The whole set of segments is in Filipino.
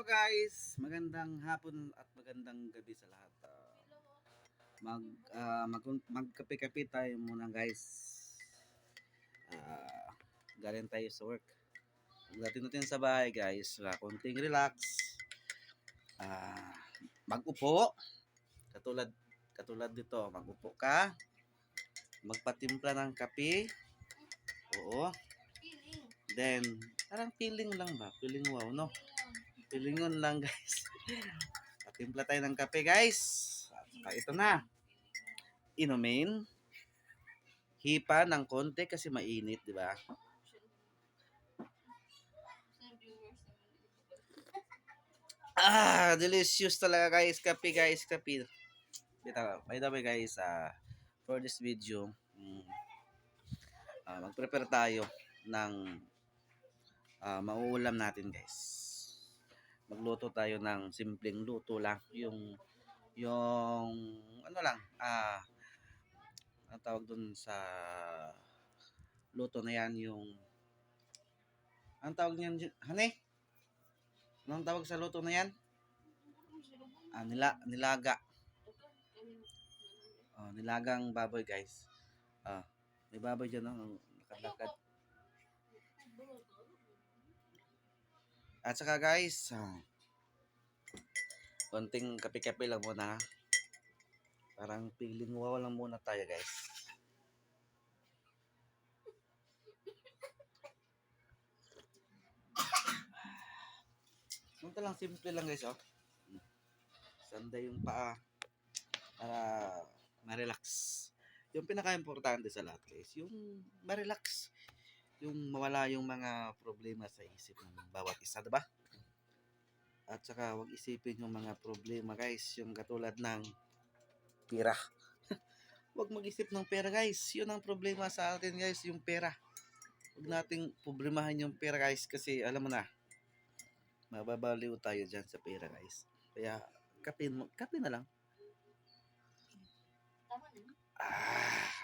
Hello guys, magandang hapon at magandang gabi sa lahat. Magkape-kape tayo muna guys. Ah, Galing tayo sa work. Pagdating natin sa bahay guys, konting relax. Ah, Mag-upo. Katulad katulad dito, mag-upo ka. Magpatimpla ng kape. Oo. Then, parang feeling lang ba? Feeling wow, no? Feelingon lang guys. Patimpla tayo ng kape guys. At ito na. Inumin. Hipa ng konti kasi mainit, di ba? Delicious talaga guys. Kape guys, kape. By the way guys, for this video, mag-prepare tayo ng mauulam natin guys. Magluto tayo ng simpleng luto lang. Yung ano lang, ang tawag dun sa luto na yan, ang tawag niyan, hane? Anong tawag sa luto na yan? Nilaga. Nilagang baboy guys. May baboy dyan, no? Nakalakad. At saka guys, konting kape-kape lang muna. Parang feeling wow lang muna tayo guys. Ito lang, simple lang guys, oh. Sanda yung paa para ma-relax. Yung pinaka-importante sa lahat guys, yung ma-relax. Yung mawala yung mga problema sa isip ng bawat isa, diba? At saka wag isipin yung mga problema guys, yung katulad ng pera. Wag mag-isip ng pera guys. Yun ang problema sa atin guys, yung pera. Wag nating problemahan yung pera guys kasi alam mo na, mababaliw tayo dyan sa pera guys. Kaya kape na lang.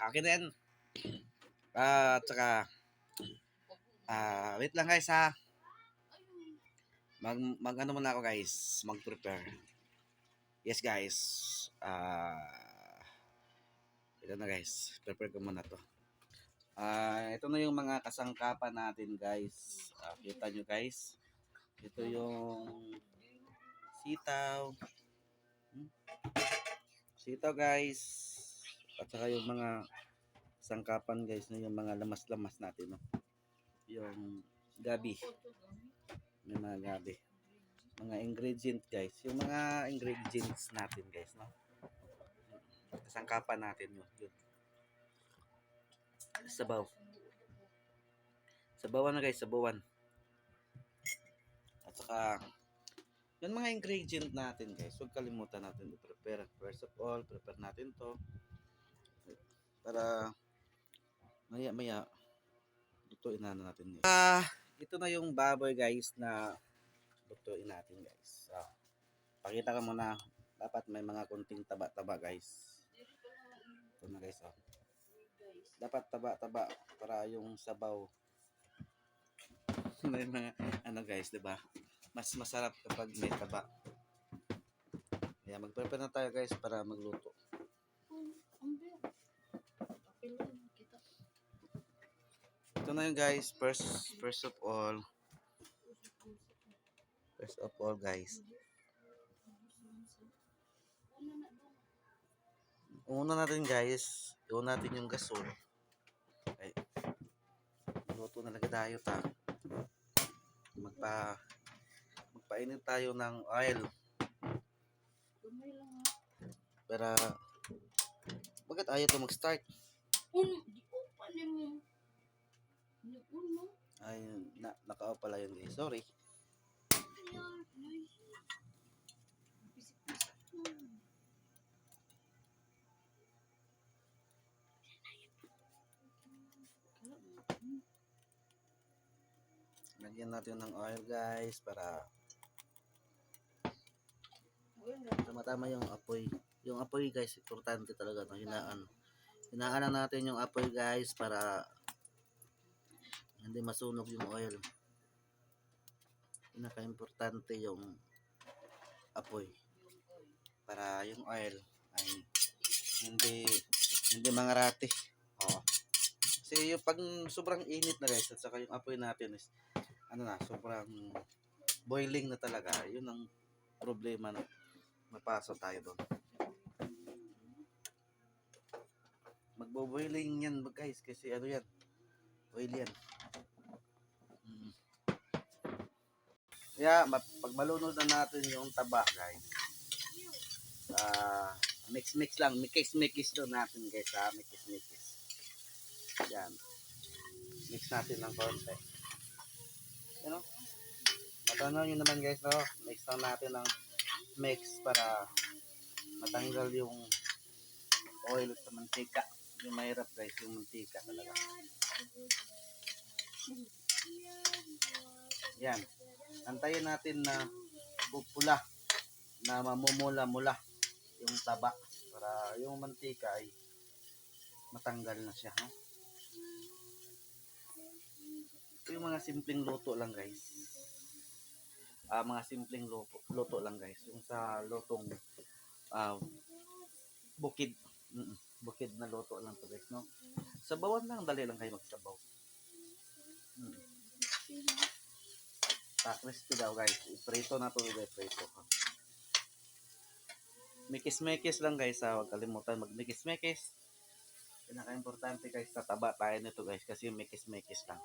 Akin na yan. At saka wait lang guys ha. Mag ano muna ako guys, mag-prepare. Yes guys. Ito na guys, prepare ko muna to. Ito na yung mga kasangkapan natin guys. Kita nyo guys. Ito yung sitaw. Sitaw guys. At saka yung mga sangkapan guys, yung mga lamas-lamas natin, no? Yung gabi. May mga gabi. Mga ingredient guys. Yung mga ingredients natin guys, no? Kasangkapan natin yun. Sabaw. Sabawan na guys, sabawan. At saka yung mga ingredient natin guys, huwag kalimutan natin i-prepare. First of all, prepare natin to para maya lutuin na natin. Ito na yung baboy guys na lutuin natin guys. Pakita ka muna, dapat may mga kunting taba-taba guys. Ito na guys, dapat taba-taba para yung sabaw may mga ano guys, 'di ba? Mas masarap kapag may taba. Kaya mag-prepare na tayo guys para magluto. Ito na yung guys, first of all guys. Una natin guys, iwan natin yung gasol. Okay. Luto na lagi tayo ta. Magpainit tayo ng oil. Para bakit ayaw to mag-start? Ay, naka-off pala yun guys. Sorry. Lagyan natin ng oil guys para tama-tama yung apoy. Yung apoy guys, importante talaga, no? Hinaan na natin yung apoy guys para hindi masunog yung oil. Pinaka-importante yung apoy para yung oil ay hindi hindi mangarati. Oo. Kasi yung pag sobrang init na guys at saka yung apoy natin is ano na, sobrang boiling na talaga. Yun ang problema na mapasok tayo doon. Magbo-boiling yan guys kasi ano yan, oil yan. Mm. Kaya pag malunod na natin yung taba guys, mix-mix lang, mix-mix to natin guys ha, mix-mix. Yan, mix natin ng konti. You know? Matanaw nyo naman guys, no? Mix lang natin ng mix para matanggal yung oil sa mantika. Yung mahirap guys, yung mantika talaga. Yan. Antayin natin na pupula, na mamumula-mula yung taba para yung mantika ay matanggal na siya. No? Ito yung mga simpleng luto lang guys. Mga simpleng luto lang guys. Yung sa lutong bukid. Bukid na luto lang to guys. No? Sabawan lang, dali lang kayo magsabaw. Crispy daw guys. Iprito na to guys. Iprito. Mikis-mikis lang guys. Huwag kalimutan magmikis-mikis. Pinaka-importante guys, tataba tayo nito guys kasi mikis-mikis lang.